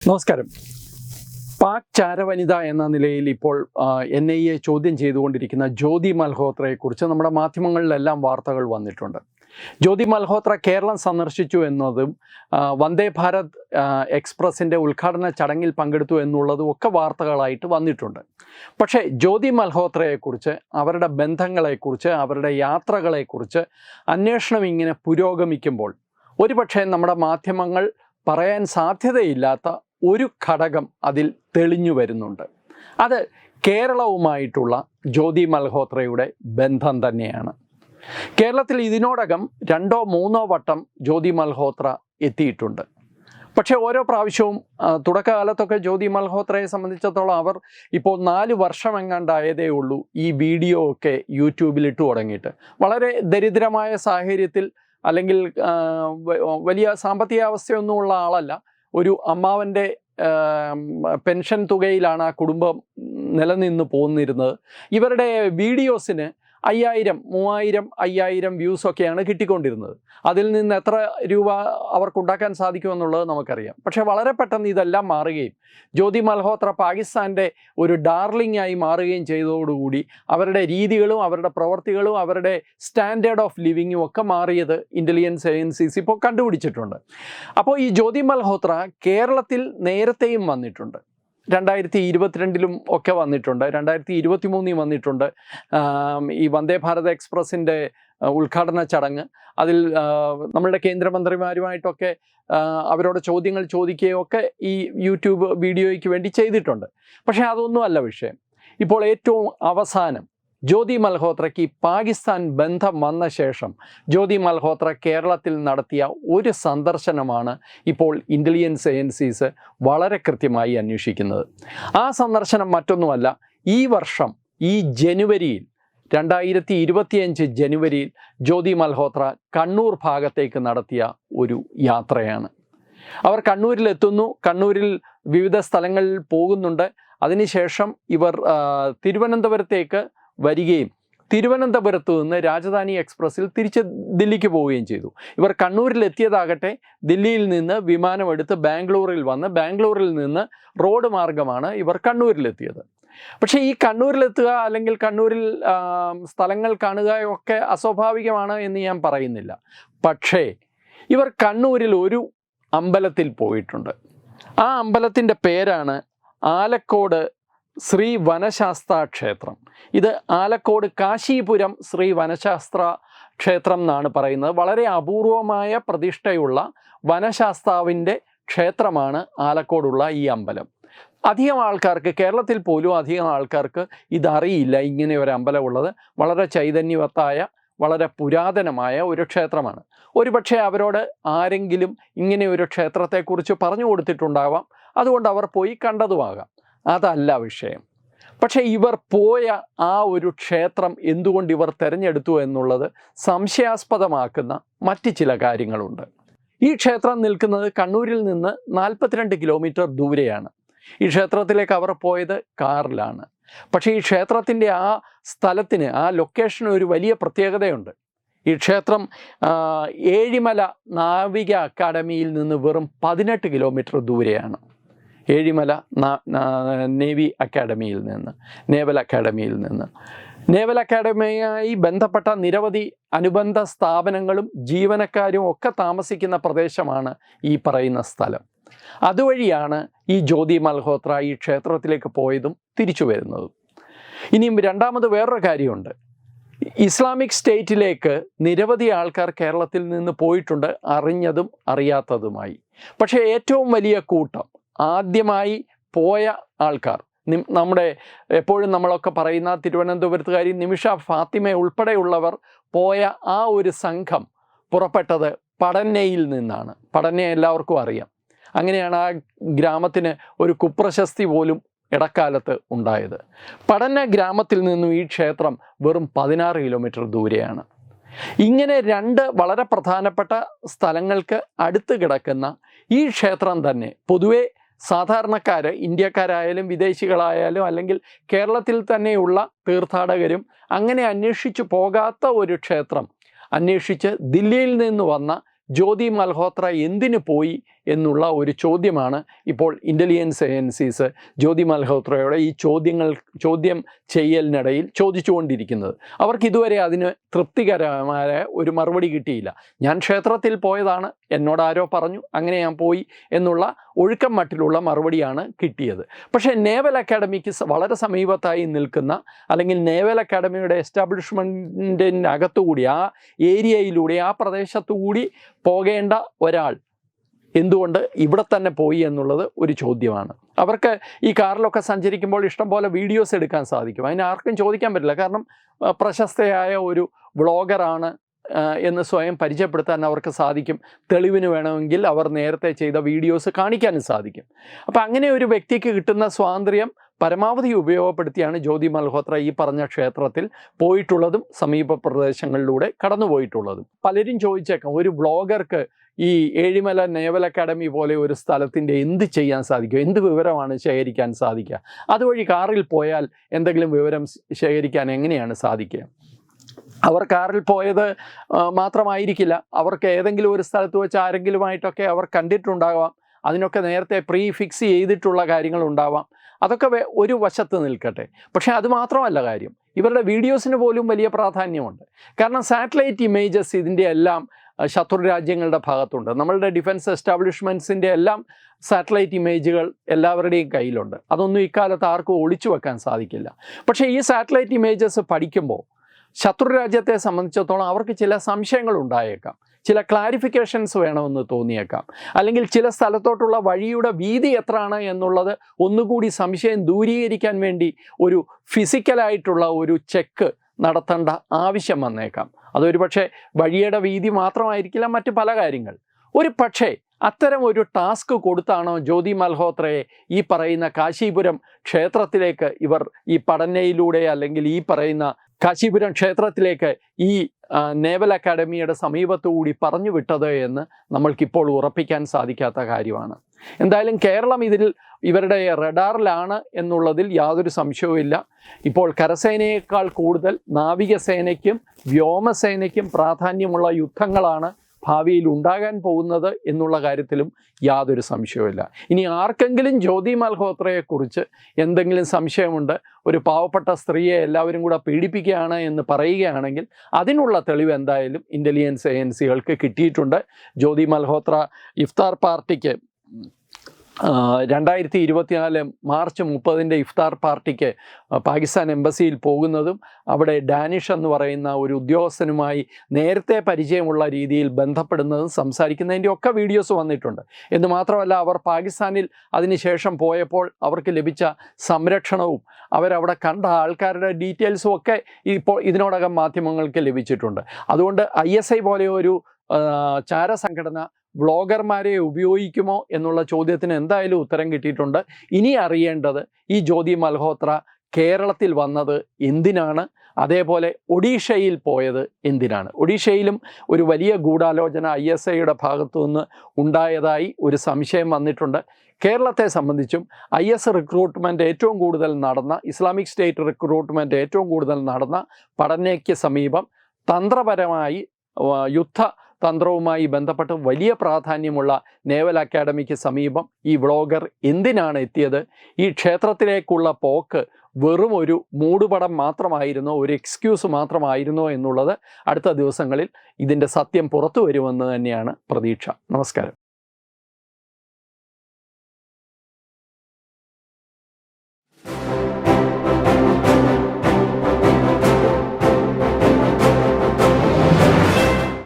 നമസ്കാരം. പാക് ചാരവനിത എന്ന നിലയിൽ ഇപ്പോൾ NIA ചോദ്യം ചെയ്തുകൊണ്ടിരിക്കുന്ന ജ്യോതി മൽഹോത്രയെക്കുറിച്ച് നമ്മുടെ മാധ്യമങ്ങളിലെല്ലാം വാർത്തകൾ വന്നിട്ടുണ്ട്. ജ്യോതി മൽഹോത്ര കേരളം സന്ദർശിച്ചു എന്നതും വന്ദേ ഭാരത് എക്സ്പ്രസിൻ്റെ ഉദ്ഘാടന ചടങ്ങിൽ പങ്കെടുത്തു എന്നുള്ളതും ഒക്കെ വാർത്തകളായിട്ട് വന്നിട്ടുണ്ട്. പക്ഷേ ജ്യോതി മൽഹോത്രയെക്കുറിച്ച്, അവരുടെ ബന്ധങ്ങളെക്കുറിച്ച്, അവരുടെ യാത്രകളെക്കുറിച്ച് അന്വേഷണം ഇങ്ങനെ പുരോഗമിക്കുമ്പോൾ ഒരുപക്ഷെ നമ്മുടെ മാധ്യമങ്ങൾ പറയാൻ സാധ്യതയില്ലാത്ത ഒരു ഘടകം അതിൽ തെളിഞ്ഞു വരുന്നുണ്ട്. അത് കേരളവുമായിട്ടുള്ള ജ്യോതി മൽഹോത്രയുടെ ബന്ധം തന്നെയാണ്. കേരളത്തിൽ ഇതിനോടകം 2 or 3 വട്ടം ജ്യോതി മൽഹോത്ര എത്തിയിട്ടുണ്ട്. പക്ഷേ ഓരോ പ്രാവശ്യവും തുടക്കകാലത്തൊക്കെ ജ്യോതി മൽഹോത്രയെ സംബന്ധിച്ചിടത്തോളം അവർ ഇപ്പോൾ 4 വർഷം എങ്ങാണ്ടായതേ ഉള്ളൂ ഈ വീഡിയോ ഒക്കെ യൂട്യൂബിൽ ഇട്ട് തുടങ്ങിയിട്ട്. വളരെ ദരിദ്രമായ സാഹചര്യത്തിൽ അല്ലെങ്കിൽ വലിയ സാമ്പത്തിക അവസ്ഥയൊന്നുമുള്ള ആളല്ല. ഒരു അമ്മാവൻ്റെ പെൻഷൻ തുകയിലാണ് ആ കുടുംബം നിലനിന്ന് പോന്നിരുന്നത്. ഇവരുടെ വീഡിയോസിന് 5000, 3000, 5000 വ്യൂസൊക്കെയാണ് കിട്ടിക്കൊണ്ടിരുന്നത്. അതിൽ നിന്ന് എത്ര രൂപ അവർക്കുണ്ടാക്കാൻ സാധിക്കുമെന്നുള്ളത് നമുക്കറിയാം. പക്ഷേ വളരെ പെട്ടെന്ന് ഇതെല്ലാം മാറുകയും ജ്യോതി മൽഹോത്ര പാകിസ്ഥാൻ്റെ ഒരു ഡാർലിംഗ് ആയി മാറുകയും ചെയ്തതോടുകൂടി അവരുടെ രീതികളും അവരുടെ പ്രവർത്തികളും അവരുടെ സ്റ്റാൻഡേർഡ് ഓഫ് ലിവിങ്ങും ഒക്കെ മാറിയത് ഇൻ്റലിജൻസ് ഏജൻസീസ് ഇപ്പോൾ കണ്ടുപിടിച്ചിട്ടുണ്ട്. അപ്പോൾ ഈ ജ്യോതി മൽഹോത്ര കേരളത്തിൽ നേരത്തെയും വന്നിട്ടുണ്ട്. 2022 ഒക്കെ വന്നിട്ടുണ്ട്, 2023 വന്നിട്ടുണ്ട്. ഈ വന്ദേ ഭാരത് എക്സ്പ്രസിൻ്റെ ഉദ്ഘാടന ചടങ്ങ്, അതിൽ നമ്മളുടെ കേന്ദ്രമന്ത്രിമാരുമായിട്ടൊക്കെ അവരോട് ചോദ്യങ്ങൾ ചോദിക്കുകയൊക്കെ ഈ യൂട്യൂബ് വീഡിയോയ്ക്ക് വേണ്ടി ചെയ്തിട്ടുണ്ട്. പക്ഷേ അതൊന്നുമല്ല വിഷയം. ഇപ്പോൾ ഏറ്റവും അവസാനം ജ്യോതി മൽഹോത്രയ്ക്ക് പാകിസ്ഥാൻ ബന്ധം വന്ന ശേഷം ജ്യോതി മൽഹോത്ര കേരളത്തിൽ നടത്തിയ ഒരു സന്ദർശനമാണ് ഇപ്പോൾ ഇൻ്റലിജൻസ് ഏജൻസീസ് വളരെ കൃത്യമായി അന്വേഷിക്കുന്നത്. ആ സന്ദർശനം മറ്റൊന്നുമല്ല, ഈ വർഷം ഈ ജനുവരിയിൽ 2025 ജനുവരിയിൽ ജ്യോതി മൽഹോത്ര കണ്ണൂർ ഭാഗത്തേക്ക് നടത്തിയ ഒരു യാത്രയാണ്. അവർ കണ്ണൂരിലെത്തുന്നു, കണ്ണൂരിൽ വിവിധ സ്ഥലങ്ങളിൽ പോകുന്നുണ്ട്. അതിനുശേഷം ഇവർ തിരുവനന്തപുരത്തേക്ക് വരികയും തിരുവനന്തപുരത്ത് നിന്ന് രാജധാനി എക്സ്പ്രസ്സിൽ തിരിച്ച് ദില്ലിക്ക് പോവുകയും ചെയ്തു. ഇവർ കണ്ണൂരിലെത്തിയതാകട്ടെ ദില്ലിയിൽ നിന്ന് വിമാനമെടുത്ത് ബാംഗ്ലൂരിൽ വന്ന് ബാംഗ്ലൂരിൽ നിന്ന് റോഡ് മാർഗമാണ് ഇവർ കണ്ണൂരിലെത്തിയത്. പക്ഷേ ഈ കണ്ണൂരിലെത്തുക അല്ലെങ്കിൽ കണ്ണൂരിൽ സ്ഥലങ്ങൾ കാണുകയൊക്കെ അസ്വാഭാവികമാണ് എന്ന് ഞാൻ പറയുന്നില്ല. പക്ഷേ ഇവർ കണ്ണൂരിൽ ഒരു അമ്പലത്തിൽ പോയിട്ടുണ്ട്. ആ അമ്പലത്തിൻ്റെ പേരാണ് ആലക്കോട് ശ്രീ വനശാസ്ത്ര ക്ഷേത്രം. ഇത് ആലക്കോട് കാശീപുരം ശ്രീ വനശാസ്ത്ര ക്ഷേത്രം എന്നാണ് പറയുന്നത്. വളരെ അപൂർവമായ പ്രതിഷ്ഠയുള്ള വനശാസ്താവിൻ്റെ ക്ഷേത്രമാണ് ആലക്കോടുള്ള ഈ അമ്പലം. അധികം ആൾക്കാർക്ക്, കേരളത്തിൽ പോലും അധികം ആൾക്കാർക്ക് ഇതറിയില്ല ഇങ്ങനെ ഒരു അമ്പലമുള്ളത്. വളരെ ചൈതന്യവത്തായ, വളരെ പുരാതനമായ ഒരു ക്ഷേത്രമാണ്. ഒരുപക്ഷെ അവരോട് ആരെങ്കിലും ഇങ്ങനെ ഒരു ക്ഷേത്രത്തെക്കുറിച്ച് പറഞ്ഞു കൊടുത്തിട്ടുണ്ടാവാം, അതുകൊണ്ട് അവർ പോയി കണ്ടതുമാകാം. അതല്ല വിഷയം. പക്ഷേ ഇവർ പോയ ആ ഒരു ക്ഷേത്രം എന്തുകൊണ്ട് ഇവർ തിരഞ്ഞെടുത്തു എന്നുള്ളത് സംശയാസ്പദമാക്കുന്ന മറ്റ് ചില കാര്യങ്ങളുണ്ട്. ഈ ക്ഷേത്രം നിൽക്കുന്നത് കണ്ണൂരിൽ നിന്ന് 42 കിലോമീറ്റർ ദൂരെയാണ്. ഈ ക്ഷേത്രത്തിലേക്ക് അവർ പോയത് കാറിലാണ്. പക്ഷേ ഈ ക്ഷേത്രത്തിൻ്റെ ആ സ്ഥലത്തിന്, ആ ലൊക്കേഷന് ഒരു വലിയ പ്രത്യേകതയുണ്ട്. ഈ ക്ഷേത്രം ഏഴിമല നാവിക അക്കാഡമിയിൽ നിന്ന് വെറും 18 കിലോമീറ്റർ ദൂരെയാണ്. ഏഴിമല നേവി അക്കാഡമിയിൽ നിന്ന്, നേവൽ അക്കാഡമിയുമായി ബന്ധപ്പെട്ട നിരവധി അനുബന്ധ സ്ഥാപനങ്ങളും ജീവനക്കാരും ഒക്കെ താമസിക്കുന്ന പ്രദേശമാണ് ഈ പറയുന്ന സ്ഥലം. അതുവഴിയാണ് ഈ ജ്യോതി മൽഹോത്ര ഈ ക്ഷേത്രത്തിലേക്ക് പോയതും തിരിച്ചു വരുന്നതും. ഇനിയും രണ്ടാമത് വേറൊരു കാര്യമുണ്ട്. ഇസ്ലാമിക് സ്റ്റേറ്റിലേക്ക് നിരവധി ആൾക്കാർ കേരളത്തിൽ നിന്ന് പോയിട്ടുണ്ട്, അറിഞ്ഞതും അറിയാത്തതുമായി. പക്ഷേ ഏറ്റവും വലിയ കൂട്ടം, ആദ്യമായി പോയ ആൾക്കാർ, നമ്മുടെ എപ്പോഴും നമ്മളൊക്കെ പറയുന്ന തിരുവനന്തപുരത്തുകാരി നിമിഷ ഫാത്തിമ ഉൾപ്പെടെയുള്ളവർ പോയ ആ ഒരു സംഘം പുറപ്പെട്ടത് പടന്നയിൽ നിന്നാണ്. പടന്ന എല്ലാവർക്കും അറിയാം. അങ്ങനെയാണ് ആ ഗ്രാമത്തിന് ഒരു കുപ്രശസ്തി പോലും ഇടക്കാലത്ത് ഉണ്ടായത്. പടന്ന ഗ്രാമത്തിൽ നിന്നും ഈ ക്ഷേത്രം വെറും 16 കിലോമീറ്റർ ദൂരെയാണ്. ഇങ്ങനെ 2 വളരെ പ്രധാനപ്പെട്ട സ്ഥലങ്ങൾക്ക് അടുത്ത് കിടക്കുന്ന ഈ ക്ഷേത്രം തന്നെ പൊതുവെ സാധാരണക്കാർ, ഇന്ത്യക്കാരായാലും വിദേശികളായാലും അല്ലെങ്കിൽ കേരളത്തിൽ തന്നെയുള്ള തീർത്ഥാടകരും അങ്ങനെ അന്വേഷിച്ചു പോകാത്ത ഒരു ക്ഷേത്രം അന്വേഷിച്ച് ദില്ലിയിൽ നിന്ന് വന്ന ജ്യോതി മൽഹോത്ര എന്തിനു പോയി എന്നുള്ള ഒരു ചോദ്യമാണ് ഇപ്പോൾ ഇൻ്റലിജൻസ് ഏജൻസീസ് ജ്യോതി മൽഹോത്രയുടെ ഈ ചോദ്യം ചെയ്യലിനിടയിൽ ചോദിച്ചുകൊണ്ടിരിക്കുന്നത്. അവർക്ക് ഇതുവരെ അതിന് തൃപ്തികരമായ ഒരു മറുപടി കിട്ടിയില്ല. ഞാൻ ക്ഷേത്രത്തിൽ പോയതാണ്, എന്നോട് ആരോ പറഞ്ഞു, അങ്ങനെ ഞാൻ പോയി എന്നുള്ള ഒഴുക്കം മട്ടിലുള്ള മറുപടിയാണ് കിട്ടിയത്. പക്ഷേ നേവൽ അക്കാഡമിക്ക് വളരെ സമീപത്തായി നിൽക്കുന്ന, അല്ലെങ്കിൽ നേവൽ അക്കാഡമിയുടെ എസ്റ്റാബ്ലിഷ്മെൻറ്റിൻ്റെ അകത്തുകൂടി, ആ ഏരിയയിലൂടെ, ആ പ്രദേശത്തുകൂടി പോകേണ്ട ഒരാൾ എന്തുകൊണ്ട് ഇവിടെ തന്നെ പോയി എന്നുള്ളത് ഒരു ചോദ്യമാണ്. അവർക്ക് ഈ കാറിലൊക്കെ സഞ്ചരിക്കുമ്പോൾ ഇഷ്ടംപോലെ വീഡിയോസ് എടുക്കാൻ സാധിക്കും. അതിന് ആർക്കും ചോദിക്കാൻ പറ്റില്ല. കാരണം പ്രശസ്തയായ ഒരു വ്ളോഗറാണ് എന്ന് സ്വയം പരിചയപ്പെടുത്താൻ അവർക്ക് സാധിക്കും. തെളിവിന് വേണമെങ്കിൽ അവർ നേരത്തെ ചെയ്ത വീഡിയോസ് കാണിക്കാനും സാധിക്കും. അപ്പോൾ അങ്ങനെ ഒരു വ്യക്തിക്ക് കിട്ടുന്ന സ്വാതന്ത്ര്യം പരമാവധി ഉപയോഗപ്പെടുത്തിയാണ് ജ്യോതി മൽഹോത്ര ഈ പറഞ്ഞ ക്ഷേത്രത്തിൽ പോയിട്ടുള്ളതും സമീപ പ്രദേശങ്ങളിലൂടെ കടന്നുപോയിട്ടുള്ളതും. പലരും ചോദിച്ചേക്കാം, ഒരു വ്ളോഗർക്ക് ഈ ഏഴിമല നേവൽ അക്കാഡമി പോലെ ഒരു സ്ഥലത്തിൻ്റെ എന്ത് ചെയ്യാൻ സാധിക്കും, എന്ത് വിവരമാണ് ശേഖരിക്കാൻ സാധിക്കുക? അതുവഴി കാറിൽ പോയാൽ എന്തെങ്കിലും വിവരം ശേഖരിക്കാൻ എങ്ങനെയാണ് സാധിക്കുക? അവർ കാറിൽ പോയത് മാത്രമായിരിക്കില്ല, അവർക്ക് ഏതെങ്കിലും ഒരു സ്ഥലത്ത് വെച്ച് ആരെങ്കിലുമായിട്ടൊക്കെ അവർ കണ്ടിട്ടുണ്ടാവാം. അതിനൊക്കെ നേരത്തെ ഫിക്സ് ചെയ്തിട്ടുള്ള കാര്യങ്ങളുണ്ടാവാം. അതൊക്കെ ഒരു വശത്ത് നിൽക്കട്ടെ. പക്ഷേ അത് മാത്രമല്ല കാര്യം, ഇവരുടെ വീഡിയോസിന് പോലും വലിയ പ്രാധാന്യമുണ്ട്. കാരണം സാറ്റലൈറ്റ് ഇമേജസ് ഇതിൻ്റെ എല്ലാം ശത്രു രാജ്യങ്ങളുടെ ഭാഗത്തുണ്ട്. നമ്മളുടെ ഡിഫൻസ് എസ്റ്റാബ്ലിഷ്മെൻറ്റ്സിൻ്റെ എല്ലാം സാറ്റലൈറ്റ് ഇമേജുകൾ എല്ലാവരുടെയും കയ്യിലുണ്ട്. അതൊന്നും ഇക്കാലത്ത് ആർക്കും ഒളിച്ചു വെക്കാൻ സാധിക്കില്ല. പക്ഷേ ഈ സാറ്റലൈറ്റ് ഇമേജസ് പഠിക്കുമ്പോൾ ശത്രു രാജ്യത്തെ സംബന്ധിച്ചിടത്തോളം അവർക്ക് ചില സംശയങ്ങൾ ഉണ്ടായേക്കാം, ചില ക്ലാരിഫിക്കേഷൻസ് വേണമെന്ന് തോന്നിയേക്കാം, അല്ലെങ്കിൽ ചില സ്ഥലത്തോട്ടുള്ള വഴിയുടെ വീതി എത്രയാണ് എന്നുള്ളത് ഒന്നുകൂടി സംശയം ദൂരീകരിക്കാൻ വേണ്ടി ഒരു ഫിസിക്കലായിട്ടുള്ള ഒരു ചെക്ക് നടത്തേണ്ട ആവശ്യം വന്നേക്കാം. അതൊരു പക്ഷേ വഴിയുടെ വീതി മാത്രമായിരിക്കില്ല, മറ്റ് പല കാര്യങ്ങൾ. ഒരു പക്ഷേ അത്തരം ഒരു ടാസ്ക് കൊടുത്താണോ ജ്യോതി മൽഹോത്രയെ ഈ പറയുന്ന കാശീപുരം ക്ഷേത്രത്തിലേക്ക് ഇവർ ഈ പഠനയിലൂടെ, അല്ലെങ്കിൽ ഈ പറയുന്ന കാശീപുരം ക്ഷേത്രത്തിലേക്ക് ഈ നേവൽ അക്കാഡമിയുടെ സമീപത്തുകൂടി പറഞ്ഞു വിട്ടത് എന്ന് നമ്മൾക്കിപ്പോൾ ഉറപ്പിക്കാൻ സാധിക്കാത്ത കാര്യമാണ്. എന്തായാലും കേരളം ഇതിൽ ഇവരുടെ റഡാറിലാണ് എന്നുള്ളതിൽ യാതൊരു സംശയവുമില്ല. ഇപ്പോൾ കരസേനയേക്കാൾ കൂടുതൽ നാവികസേനയ്ക്കും വ്യോമസേനയ്ക്കും പ്രാധാന്യമുള്ള യുദ്ധങ്ങളാണ് ഭാവിയിൽ ഉണ്ടാകാൻ പോകുന്നത് എന്നുള്ള കാര്യത്തിലും യാതൊരു സംശയവുമില്ല. ഇനി ആർക്കെങ്കിലും ജ്യോതി മൽഹോത്രയെക്കുറിച്ച് എന്തെങ്കിലും സംശയമുണ്ട്, ഒരു പാവപ്പെട്ട സ്ത്രീയെ എല്ലാവരും കൂടെ പീഡിപ്പിക്കുകയാണ് എന്ന് പറയുകയാണെങ്കിൽ അതിനുള്ള തെളിവ് എന്തായാലും ഇൻ്റലിജൻസ് ഏജൻസികൾക്ക് കിട്ടിയിട്ടുണ്ട്. ജ്യോതി മൽഹോത്ര ഇഫ്താർ പാർട്ടിക്ക് 2024 മാർച്ച് 30 ഇഫ്താർ പാർട്ടിക്ക് പാകിസ്ഥാൻ എംബസിയിൽ പോകുന്നതും അവിടെ ഡാനിഷ് എന്ന് പറയുന്ന ഒരു ഉദ്യോഗസ്ഥനുമായി നേരത്തെ പരിചയമുള്ള രീതിയിൽ ബന്ധപ്പെടുന്നതും സംസാരിക്കുന്നതിൻ്റെ ഒക്കെ വീഡിയോസ് വന്നിട്ടുണ്ട്. എന്ന് മാത്രമല്ല, അവർ പാകിസ്ഥാനിൽ അതിനുശേഷം പോയപ്പോൾ അവർക്ക് ലഭിച്ച സംരക്ഷണവും അവരവിടെ കണ്ട ആൾക്കാരുടെ ഡീറ്റെയിൽസും ഒക്കെ ഇപ്പോൾ ഇതിനോടകം മാധ്യമങ്ങൾക്ക് ലഭിച്ചിട്ടുണ്ട്. അതുകൊണ്ട് ISI പോലെ ഒരു ചാരസംഘടന വ്ളോഗർമാരെ ഉപയോഗിക്കുമോ എന്നുള്ള ചോദ്യത്തിന് എന്തായാലും ഉത്തരം കിട്ടിയിട്ടുണ്ട്. ഇനി അറിയേണ്ടത് ഈ ജ്യോതി മൽഹോത്ര കേരളത്തിൽ വന്നത് എന്തിനാണ്, അതേപോലെ ഒഡീഷയിൽ പോയത് എന്തിനാണ്. ഒഡീഷയിലും ഒരു വലിയ ഗൂഢാലോചന ISIയുടെ ഭാഗത്തു നിന്ന് ഉണ്ടായതായി ഒരു സംശയം വന്നിട്ടുണ്ട്. കേരളത്തെ സംബന്ധിച്ചും IS റിക്രൂട്ട്മെൻറ്റ് ഏറ്റവും കൂടുതൽ നടന്ന, ഇസ്ലാമിക് സ്റ്റേറ്റ് റിക്രൂട്ട്മെൻറ്റ് ഏറ്റവും കൂടുതൽ നടന്ന പഠനയ്ക്ക് സമീപം തന്ത്രപരമായി യുദ്ധതന്ത്രവുമായി ബന്ധപ്പെട്ട് വലിയ പ്രാധാന്യമുള്ള നേവൽ അക്കാഡമിക്ക് സമീപം ഈ വ്ളോഗർ എന്തിനാണ് എത്തിയത്? ഈ ക്ഷേത്രത്തിലേക്കുള്ള പോക്ക് വെറും ഒരു മൂടുപടം മാത്രമായിരുന്നോ, ഒരു എക്സ്ക്യൂസ് മാത്രമായിരുന്നോ എന്നുള്ളത് അടുത്ത ദിവസങ്ങളിൽ ഇതിൻ്റെ സത്യം പുറത്തു വരുമെന്ന് തന്നെയാണ് പ്രതീക്ഷ. നമസ്കാരം.